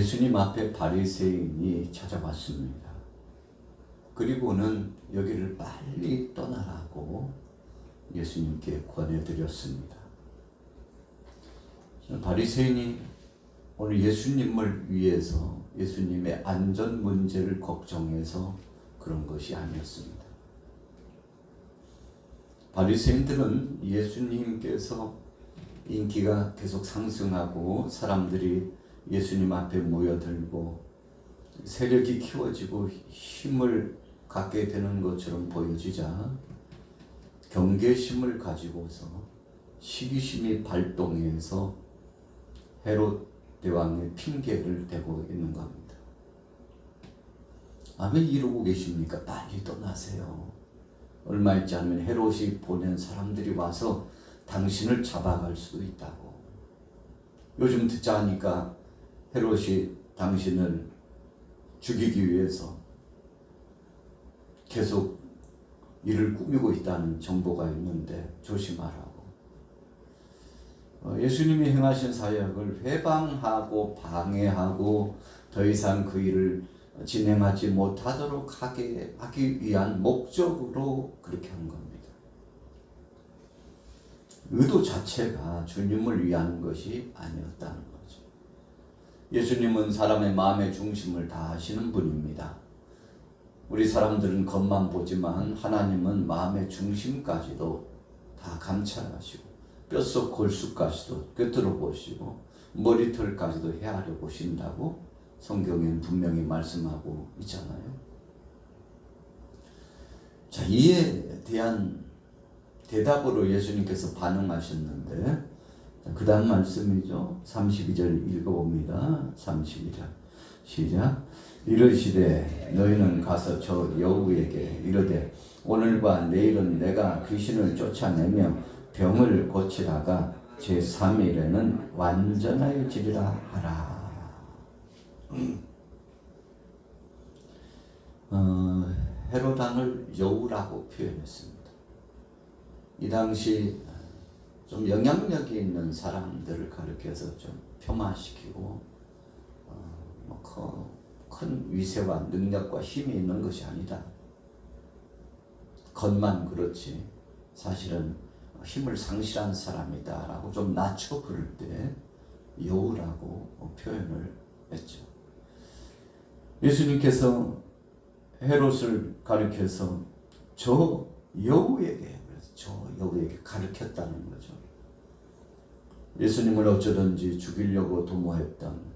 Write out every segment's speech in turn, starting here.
예수님 앞에 바리새인이 찾아왔습니다. 그리고는 여기를 빨리 떠나라고 예수님께 권해드렸습니다. 바리새인이 오늘 예수님을 위해서 예수님의 안전 문제를 걱정해서 그런 것이 아니었습니다. 바리새인들은 예수님께서 인기가 계속 상승하고 사람들이 예수님 앞에 모여들고 세력이 키워지고 힘을 갖게 되는 것처럼 보여지자 경계심을 가지고서 시기심이 발동해서 헤롯 대왕의 핑계를 대고 있는 겁니다. 왜 이러고 계십니까? 빨리 떠나세요. 얼마 있지 않으면 헤롯이 보낸 사람들이 와서 당신을 잡아갈 수도 있다고. 요즘 듣자 하니까 헤롯이 당신을 죽이기 위해서 계속 일을 꾸미고 있다는 정보가 있는데 조심하라고. 예수님이 행하신 사역을 회방하고 방해하고 더 이상 그 일을 진행하지 못하도록 하기 위한 목적으로 그렇게 한 겁니다. 의도 자체가 주님을 위한 것이 아니었다는 거죠. 예수님은 사람의 마음의 중심을 다 아시는 분입니다. 우리 사람들은 겉만 보지만 하나님은 마음의 중심까지도 다 감찰하시고 뼛속 골수까지도 꿰뚫어 보시고 머리털까지도 헤아려 보신다고 성경에는 분명히 말씀하고 있잖아요. 자, 이에 대한 대답으로 예수님께서 반응하셨는데 그 다음 말씀이죠. 32절 읽어봅니다. 32절 시작. 이르시되 너희는 가서 저 여우에게 이르되 오늘과 내일은 내가 귀신을 쫓아내며 병을 고치다가 제3일에는 완전하여지리라 하라. 헤롯 왕을 여우라고 표현했습니다. 이 당시 좀 영향력이 있는 사람들을 가리켜서 좀 폄하시키고 큰 위세와 능력과 힘이 있는 것이 아니다. 겉만 그렇지 사실은 힘을 상실한 사람이다 라고 좀 낮춰 부를 때 여우라고 표현을 했죠. 예수님께서 헤롯을 가리켜서 저 여우에게 가르쳤다는 거죠. 예수님을 어쩌든지 죽이려고 도모했던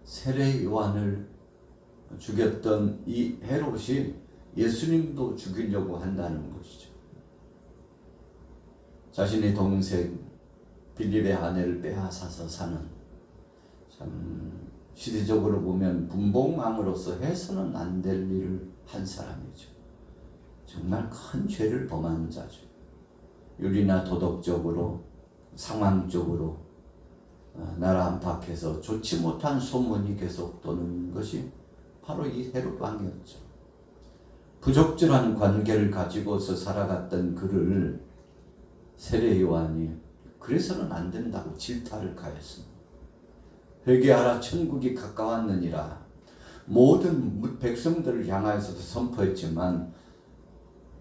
세례 요한을 죽였던 이 헤롯이 예수님도 죽이려고 한다는 것이죠. 자신의 동생 빌립의 아내를 빼앗아서 사는, 참 시대적으로 보면 분봉왕으로서 해서는 안 될 일을 한 사람이죠. 정말 큰 죄를 범한 자죠. 윤리나 도덕적으로 상황적으로 나라 안팎에서 좋지 못한 소문이 계속 도는 것이 바로 이 헤롯 왕이었죠. 부적절한 관계를 가지고서 살아갔던 그를 세례 요한이 그래서는 안 된다고 질타를 가했습니다. 회개하라 천국이 가까웠느니라. 모든 백성들을 향하여서도 선포했지만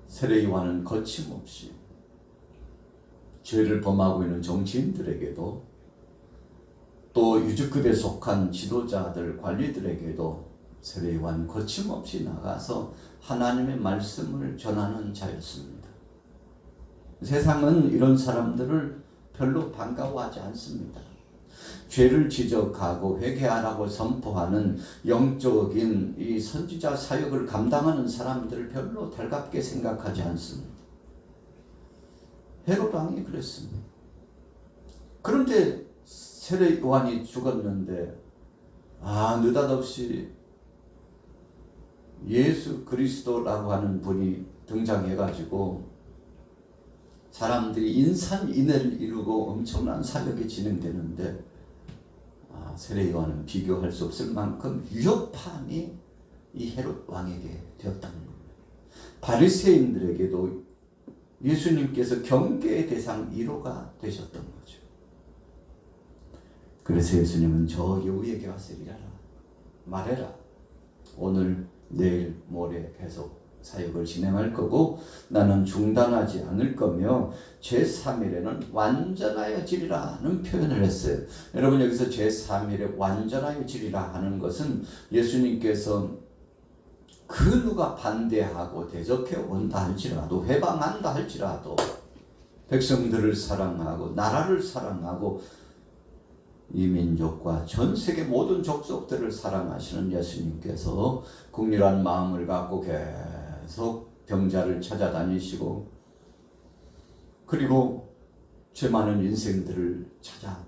세례 요한은 거침없이 죄를 범하고 있는 정치인들에게도 또 유주급에 속한 지도자들 관리들에게도 세례 요한 거침없이 나가서 하나님의 말씀을 전하는 자였습니다. 세상은 이런 사람들을 별로 반가워하지 않습니다. 죄를 지적하고 회개하라고 선포하는 영적인 이 선지자 사역을 감당하는 사람들을 별로 달갑게 생각하지 않습니다. 헤롯 왕이 그랬습니다. 그런데 세례 요한이 죽었는데 느닷없이 예수 그리스도라고 하는 분이 등장해가지고 사람들이 인산인해를 이루고 엄청난 사역이 진행되는데 세례 요한은 비교할 수 없을 만큼 위협함이 이 헤롯 왕에게 되었다는 겁니다. 바리새인들에게도 예수님께서 경계의 대상 1호가 되셨던 거죠. 그래서 예수님은 저 여우에게 와서 이래라, 말해라. 오늘 내일 모레 계속 사역을 진행할 거고 나는 중단하지 않을 거며 제3일에는 완전하여지리라는 표현을 했어요. 여러분, 여기서 제3일에 완전하여지리라 하는 것은 예수님께서 그 누가 반대하고 대적해 온다 할지라도, 해방한다 할지라도 백성들을 사랑하고 나라를 사랑하고 이 민족과 전 세계 모든 족속들을 사랑하시는 예수님께서 국률한 마음을 갖고 계속 병자를 찾아다니시고, 그리고 죄 많은 인생들을 찾아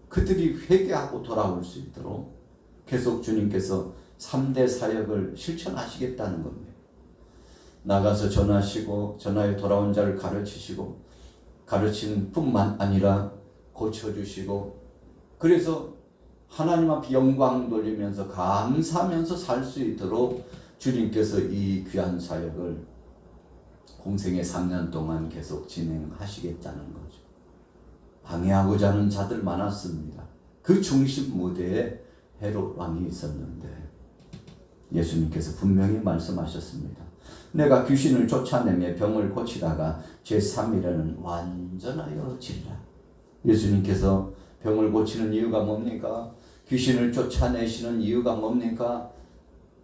그들이 회개하고 돌아올 수 있도록 계속 주님께서 3대 사역을 실천하시겠다는 겁니다. 나가서 전하시고 전하여 돌아온 자를 가르치시고, 가르치는 뿐만 아니라 고쳐주시고, 그래서 하나님 앞에 영광 돌리면서 감사하면서 살 수 있도록 주님께서 이 귀한 사역을 공생의 3년 동안 계속 진행하시겠다는 거죠. 방해하고자 하는 자들 많았습니다. 그 중심 무대에 헤롯 왕이 있었는데 예수님께서 분명히 말씀하셨습니다. 내가 귀신을 쫓아내며 병을 고치다가 제3일에는 완전하여지리라. 예수님께서 병을 고치는 이유가 뭡니까? 귀신을 쫓아내시는 이유가 뭡니까?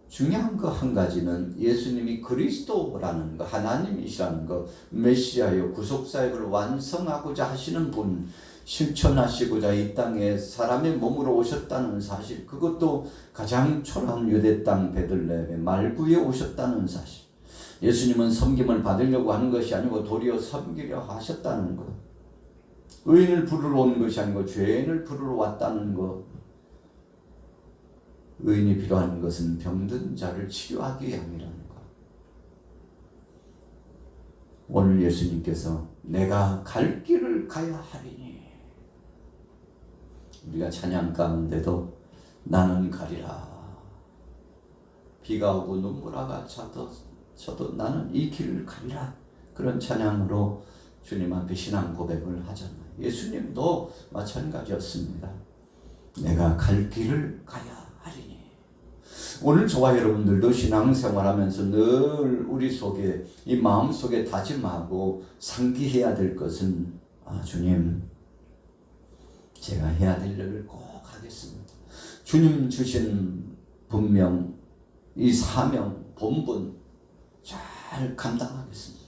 중요한 거 한 가지는 예수님이 그리스도라는 거, 하나님이시라는 거, 메시아요 구속사역을 완성하고자 하시는 분, 실천하시고자 이 땅에 사람의 몸으로 오셨다는 사실, 그것도 가장 초라한 유대 땅 베들레헴의 말구에 오셨다는 사실, 예수님은 섬김을 받으려고 하는 것이 아니고 도리어 섬기려 하셨다는 것, 의인을 부르러 온 것이 아니고 죄인을 부르러 왔다는 것, 의인이 필요한 것은 병든 자를 치료하기 위함이라는 것. 오늘 예수님께서 내가 갈 길을 가야 하리니, 우리가 찬양 가운데도 나는 가리라, 비가 오고 눈보라가 쳐도 나는 이 길을 가리라, 그런 찬양으로 주님 앞에 신앙 고백을 하잖아요. 예수님도 마찬가지였습니다. 내가 갈 길을 가야 하리니. 오늘 저와 여러분들도 신앙생활하면서 늘 우리 속에, 이 마음 속에 다짐하고 상기해야 될 것은, 주님, 제가 해야 될 일을 꼭 하겠습니다. 주님 주신 분명 이 사명, 본분 잘 감당하겠습니다.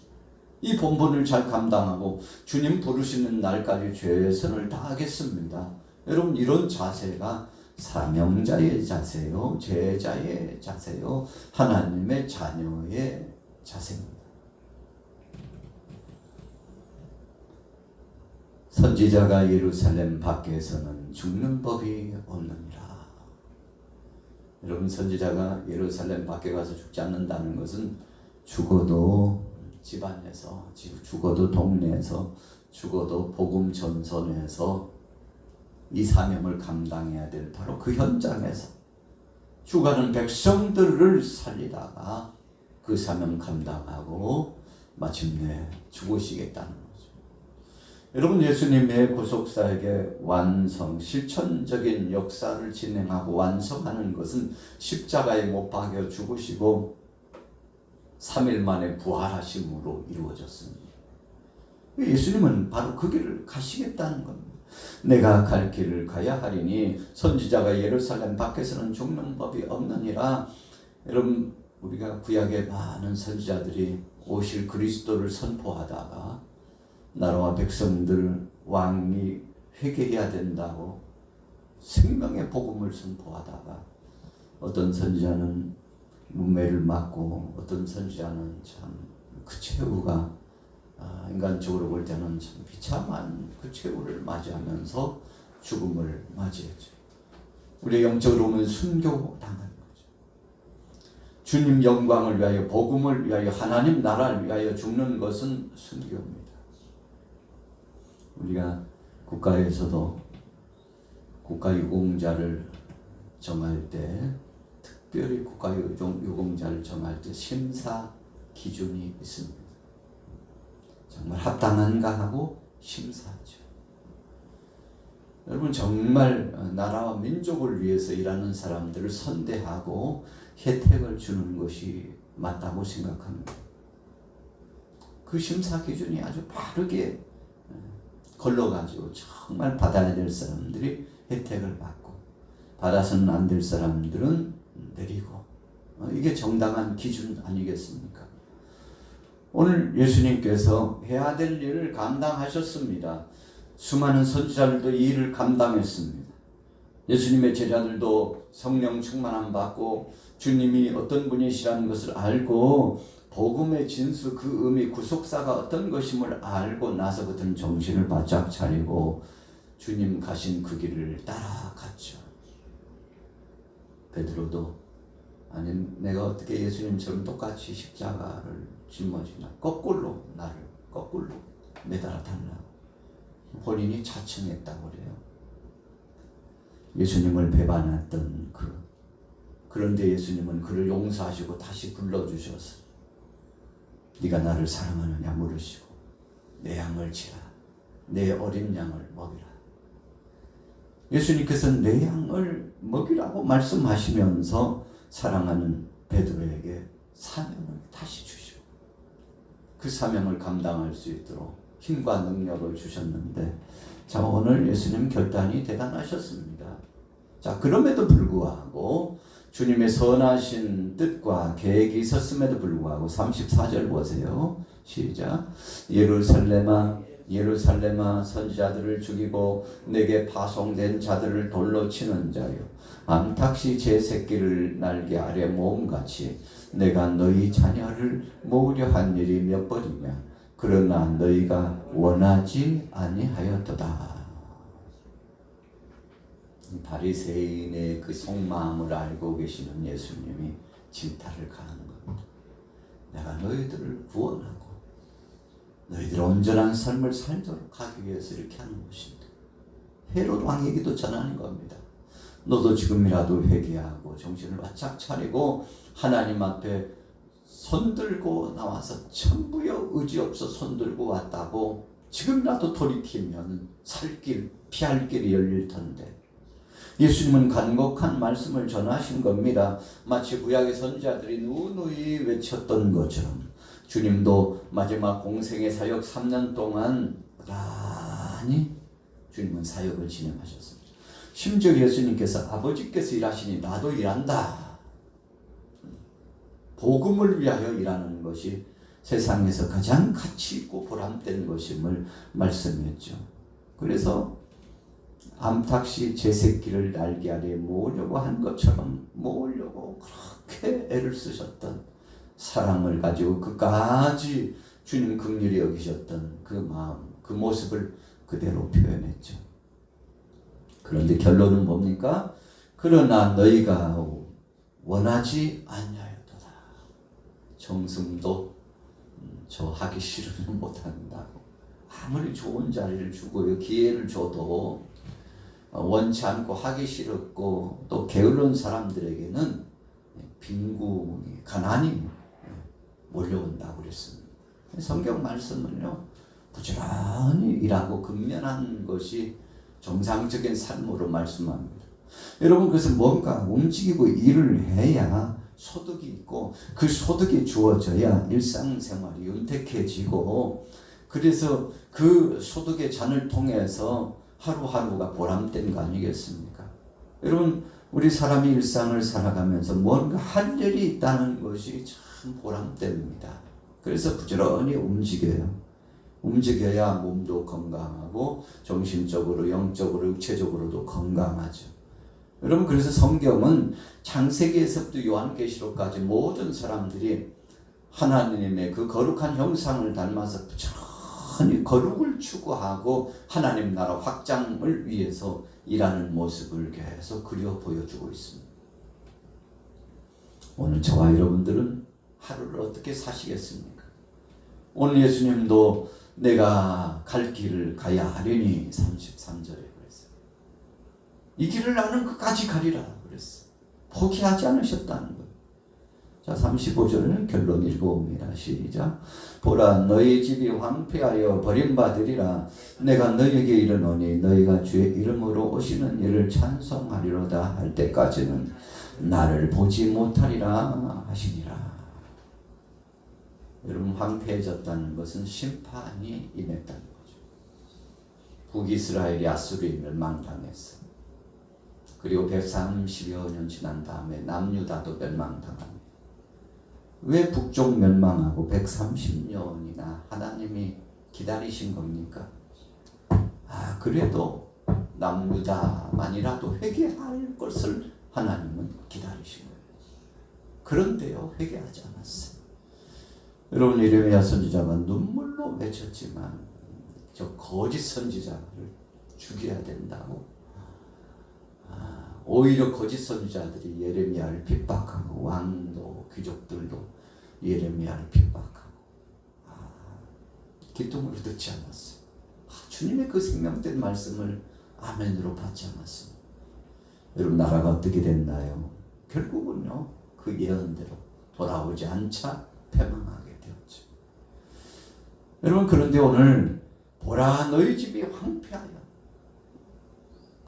이 본분을 잘 감당하고 주님 부르시는 날까지 최선을 다하겠습니다. 여러분, 이런 자세가 사명자의 자세요, 제자의 자세요, 하나님의 자녀의 자세입니다. 선지자가 예루살렘 밖에서는 죽는 법이 없느니라. 여러분, 선지자가 예루살렘 밖에 가서 죽지 않는다는 것은 죽어도 집안에서, 죽어도 동네에서, 죽어도 복음 전선에서 이 사명을 감당해야 될 바로 그 현장에서 죽어가는 백성들을 살리다가 그 사명 감당하고 마침내 죽으시겠다는 거죠. 여러분, 예수님의 구속사역의 완성, 실천적인 역사를 진행하고 완성하는 것은 십자가에 못 박여 죽으시고 3일 만에 부활하심으로 이루어졌습니다. 예수님은 바로 그 길을 가시겠다는 겁니다. 내가 갈 길을 가야 하리니 선지자가 예루살렘 밖에서는 죽는 법이 없느니라. 여러분, 우리가 구약의 많은 선지자들이 오실 그리스도를 선포하다가 나라와 백성들, 왕이 회개해야 된다고 생명의 복음을 선포하다가 어떤 선지자는 문매를 맞고, 어떤 선지자는 참 그 최후가 인간적으로 볼 때는 참 비참한 그 최후를 맞이하면서 죽음을 맞이했죠. 우리 영적으로 보면 순교당한 거죠. 주님 영광을 위하여, 복음을 위하여, 하나님 나라를 위하여 죽는 것은 순교입니다. 우리가 국가에서도 국가유공자를 정할 때, 특별히 국가유공자를 정할 때 심사 기준이 있습니다. 정말 합당한가 하고 심사하죠. 여러분 정말 나라와 민족을 위해서 일하는 사람들을 선대하고 혜택을 주는 것이 맞다고 생각합니다. 그 심사 기준이 아주 바르게 걸러가지고 정말 받아야 될 사람들이 혜택을 받고 받아서는 안 될 사람들은 내리고 이게 정당한 기준 아니겠습니까? 오늘 예수님께서 해야 될 일을 감당하셨습니다. 수많은 선지자들도 이 일을 감당했습니다. 예수님의 제자들도 성령 충만함 받고 주님이 어떤 분이시라는 것을 알고 복음의 진수 그 의미 구속사가 어떤 것임을 알고 나서 그들은 정신을 바짝 차리고 주님 가신 그 길을 따라갔죠. 베드로도 아니 내가 어떻게 예수님처럼 똑같이 십자가를 짊어지나 거꾸로 나를 거꾸로 매달아 달라고 본인이 자청했다고 그래요. 예수님을 배반했던 그런데 예수님은 그를 용서하시고 다시 불러주셔서 네가 나를 사랑하느냐 물으시고 내 양을 치라 내 어린 양을 먹이라. 예수님께서는 내 양을 먹이라고 말씀하시면서 사랑하는 베드로에게 사명을 다시 주시고 그 사명을 감당할 수 있도록 힘과 능력을 주셨는데 자 오늘 예수님 결단이 대단하셨습니다. 자 그럼에도 불구하고 주님의 선하신 뜻과 계획이 있었음에도 불구하고 34절 보세요. 시작. 예루살렘아 예루살렘아 선지자들을 죽이고 내게 파송된 자들을 돌로 치는 자여 암탉이 제 새끼를 날개 아래 모음같이 내가 너희 자녀를 모으려 한 일이 몇 번이며 그러나 너희가 원하지 아니하였도다. 바리새인의 그 속마음을 알고 계시는 예수님이 질타를 가하는 겁니다. 내가 너희들을 구원하고 너희들 온전한 삶을 살도록 하기 위해서 이렇게 하는 것인데 헤롯 왕에게도 전하는 겁니다. 너도 지금이라도 회개하고 정신을 바짝 차리고 하나님 앞에 손들고 나와서 천부여 의지 없어 손들고 왔다고 지금이라도 돌이키면 살 길, 피할 길이 열릴 텐데 예수님은 간곡한 말씀을 전하신 겁니다. 마치 구약의 선지자들이 누누이 외쳤던 것처럼 주님도 마지막 공생의 사역 3년 동안 부단히 주님은 사역을 진행하셨습니다. 심지어 예수님께서 아버지께서 일하시니 나도 일한다. 복음을 위하여 일하는 것이 세상에서 가장 가치 있고 보람된 것임을 말씀했죠. 그래서 암탉이 제 새끼를 날개 아래 모으려고 한 것처럼 모으려고 그렇게 애를 쓰셨던 사랑을 가지고 끝까지 주님 긍휼히 여기셨던 그 마음, 그 모습을 그대로 표현했죠. 그런데 결론은 뭡니까? 그러나 너희가 원하지 아니하였도다. 정승도 저 하기 싫으면 못한다고. 아무리 좋은 자리를 주고 기회를 줘도 원치 않고 하기 싫었고 또 게을른 사람들에게는 빈궁이 가난이 몰려온다고 그랬습니다. 성경 말씀은요 부지런히 일하고 근면한 것이 정상적인 삶으로 말씀합니다. 여러분 그래서 뭔가 움직이고 일을 해야 소득이 있고 그 소득이 주어져야 일상생활이 윤택해지고 그래서 그 소득의 잔을 통해서 하루하루가 보람된 거 아니겠습니까? 여러분 우리 사람이 일상을 살아가면서 뭔가 할 일이 있다는 것이 참 보람됩니다. 그래서 부지런히 움직여요. 움직여야 몸도 건강하고 정신적으로 영적으로 육체적으로도 건강하죠. 여러분 그래서 성경은 창세기에서부터 요한계시록까지 모든 사람들이 하나님의 그 거룩한 형상을 닮아서 부지런히 거룩을 추구하고 하나님 나라 확장을 위해서 일하는 모습을 계속 그려 보여주고 있습니다. 오늘 저와 여러분들은 하루를 어떻게 사시겠습니까? 오늘 예수님도 내가 갈 길을 가야 하리니 33절에 그랬어요. 이 길을 나는 끝까지 가리라 그랬어요. 포기하지 않으셨다는 거예요. 자, 35절 결론 읽어봅니다. 시작. 보라, 너희 집이 황폐하여 버림받으리라. 내가 너희에게 이르노니 너희가 주의 이름으로 오시는 이를 찬송하리로다 할 때까지는 나를 보지 못하리라 하시니라. 여러분, 황폐해졌다는 것은 심판이 임했다는 거죠. 북이스라엘이 아수르에 멸망당했어. 그리고 130여 년 지난 다음에 남유다도 멸망당합니다. 왜 북쪽 멸망하고 130년이나 하나님이 기다리신 겁니까? 그래도 남유다만이라도 회개할 것을 하나님은 기다리신 거예요. 그런데요, 회개하지 않았어요. 여러분, 이레미야 선지자가 눈물로 외쳤지만 저 거짓 선지자를 죽여야 된다고. 오히려 거짓 선지자들이 예레미야를 핍박하고 왕도 귀족들도 예레미야를 핍박하고 기쁨으로 듣지 않았어요. 주님의 그 생명된 말씀을 아멘으로 받지 않았습니다. 여러분, 나라가 어떻게 됐나요? 결국은요, 그 예언대로 돌아오지 않자 패망하게 되었죠. 여러분, 그런데 오늘 보라, 너희 집이 황폐하여.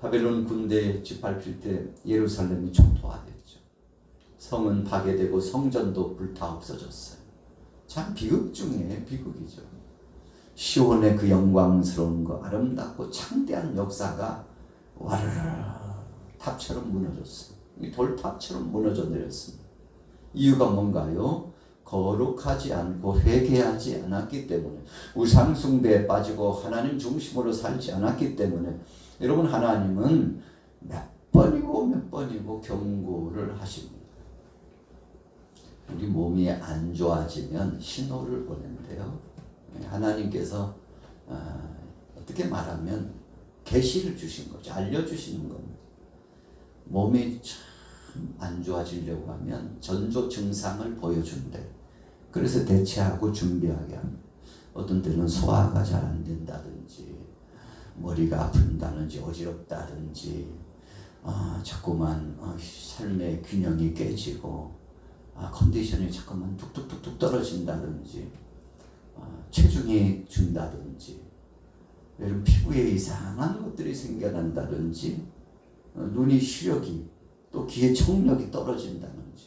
바벨론 군대 짓밟힐 때 예루살렘이 총토화됐죠. 성은 파괴되고 성전도 불타 없어졌어요. 참 비극 중에 비극이죠. 시온의 그 영광스러운 거, 아름답고 창대한 역사가 와르르 탑처럼 무너졌어요. 이 돌탑처럼 무너져 내렸습니다. 이유가 뭔가요? 거룩하지 않고 회개하지 않았기 때문에, 우상 숭배에 빠지고 하나님 중심으로 살지 않았기 때문에. 여러분, 하나님은 몇 번이고 경고를 하십니다. 우리 몸이 안 좋아지면 신호를 보낸대요. 하나님께서 어떻게 말하면 계시를 주신 거죠. 알려주시는 겁니다. 몸이 참 안 좋아지려고 하면 전조 증상을 보여준대. 그래서 대체하고 준비하게 합니다. 어떤 때는 소화가 잘 안 된다든지, 머리가 아픈다든지, 어지럽다든지, 자꾸만 삶의 균형이 깨지고, 컨디션이 자꾸만 툭툭툭툭 떨어진다든지, 체중이 준다든지, 여러분, 피부에 이상한 것들이 생겨난다든지, 눈이 시력이, 또 귀의 청력이 떨어진다든지.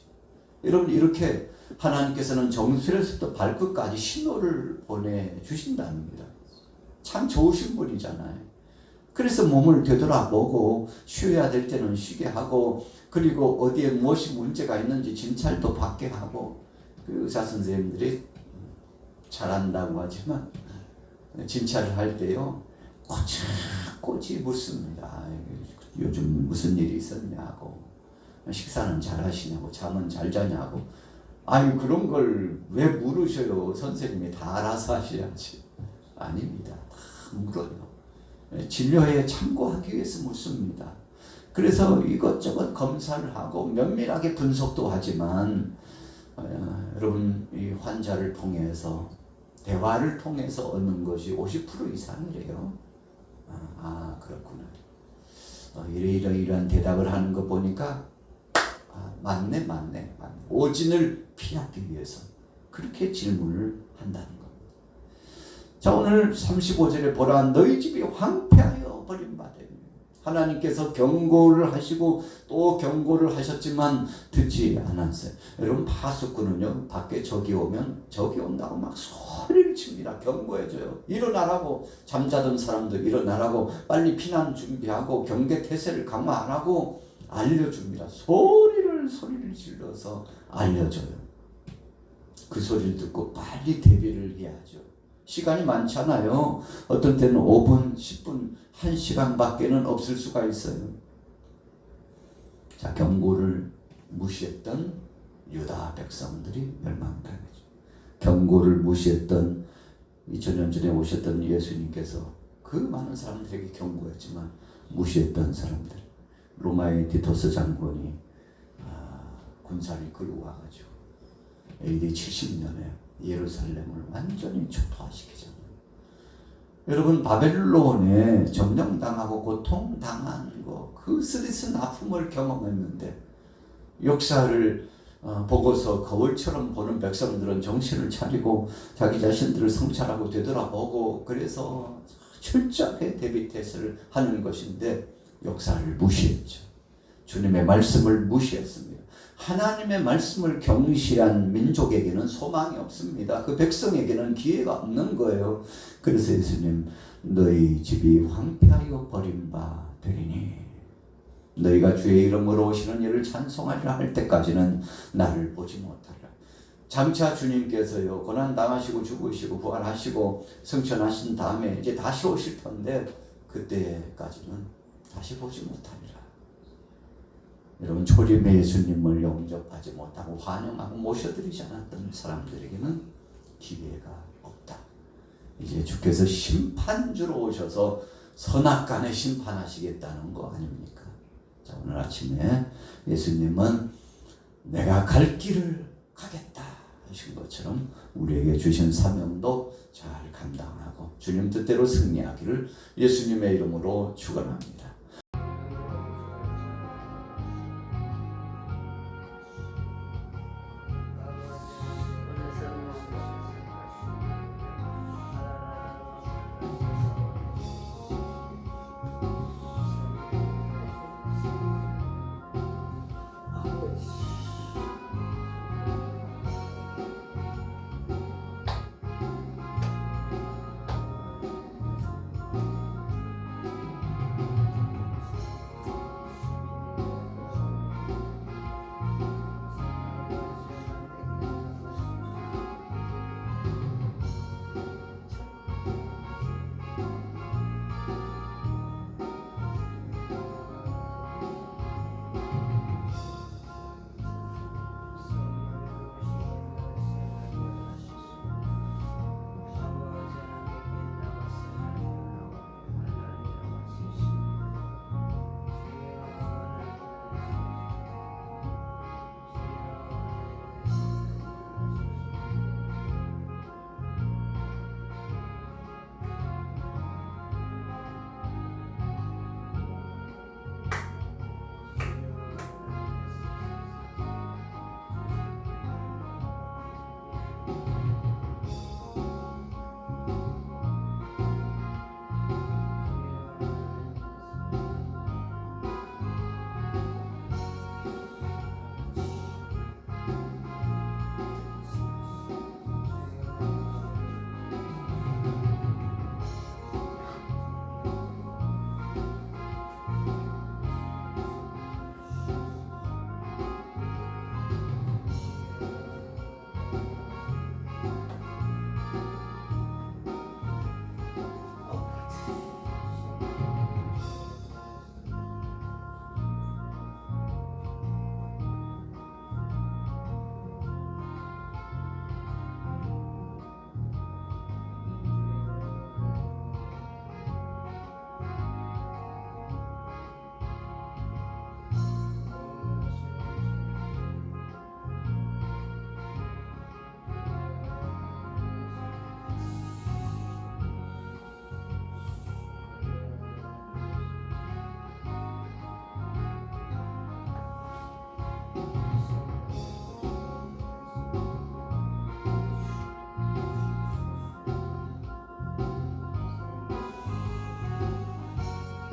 여러분, 이렇게 하나님께서는 정수에서부터 발끝까지 신호를 보내주신답니다. 참 좋으신 분이잖아요. 그래서 몸을 되돌아보고 쉬어야 될 때는 쉬게 하고, 그리고 어디에 무엇이 문제가 있는지 진찰도 받게 하고. 그 의사 선생님들이 잘한다고 하지만 진찰을 할 때요, 꼬치꼬치 묻습니다. 요즘 무슨 일이 있었냐고, 식사는 잘 하시냐고, 잠은 잘 자냐고. 그런 걸 왜 물으셔요? 선생님이 다 알아서 하셔야지. 아닙니다. 다 물어요. 진료에 참고하기 위해서 묻습니다. 그래서 이것저것 검사를 하고 면밀하게 분석도 하지만, 여러분, 이 환자를 통해서, 대화를 통해서 얻는 것이 50% 이상이래요. 그렇구나. 이러이러이러한 대답을 하는 거 보니까 맞네. 오진을 피하기 위해서 그렇게 질문을 한다는 겁니다. 자, 오늘 35절에 보라, 너희 집이 황폐하여 버림받으니. 하나님께서 경고를 하시고 또 경고를 하셨지만 듣지 않았어요. 여러분, 파수꾼은요, 밖에 적이 오면 적이 온다고 막 소리를 칩니다. 경고해줘요. 일어나라고. 잠자던 사람들 일어나라고, 빨리 피난 준비하고 경계 태세를 강화하라고 알려줍니다. 소리를 질러서 알려줘요. 그 소리를 듣고 빨리 대비를 해야죠. 시간이 많잖아요. 어떤 때는 5분, 10분, 1시간밖에는 없을 수가 있어요. 자, 경고를 무시했던 유다 백성들이 멸망당했죠. 경고를 무시했던 2000년 전에 오셨던 예수님께서 그 많은 사람들에게 경고했지만 무시했던 사람들, 로마의 디토스 장군이 군사를 끌고 와가지고 AD 70년에 예루살렘을 완전히 초토화시키잖아요. 여러분, 바벨론에 점령당하고 고통당한 거, 그 스리슨 아픔을 경험했는데 역사를 보고서 거울처럼 보는 백성들은 정신을 차리고 자기 자신들을 성찰하고 되돌아보고 그래서 철저하게 대비태세를 하는 것인데 역사를 무시했죠. 주님의 말씀을 무시했습니다. 하나님의 말씀을 경시한 민족에게는 소망이 없습니다. 그 백성에게는 기회가 없는 거예요. 그래서 예수님, 너희 집이 황폐하여 버림바 되리니 너희가 주의 이름으로 오시는 이를 찬송하리라 할 때까지는 나를 보지 못하리라. 장차 주님께서요, 고난당하시고 죽으시고 부활하시고 승천하신 다음에 이제 다시 오실 텐데 그때까지는 다시 보지 못하리라. 여러분, 초림의 예수님을 영접하지 못하고 환영하고 모셔드리지 않았던 사람들에게는 기회가 없다. 이제 주께서 심판주로 오셔서 선악간에 심판하시겠다는 거 아닙니까? 자, 오늘 아침에 예수님은 내가 갈 길을 가겠다 하신 것처럼 우리에게 주신 사명도 잘 감당하고 주님 뜻대로 승리하기를 예수님의 이름으로 축원합니다.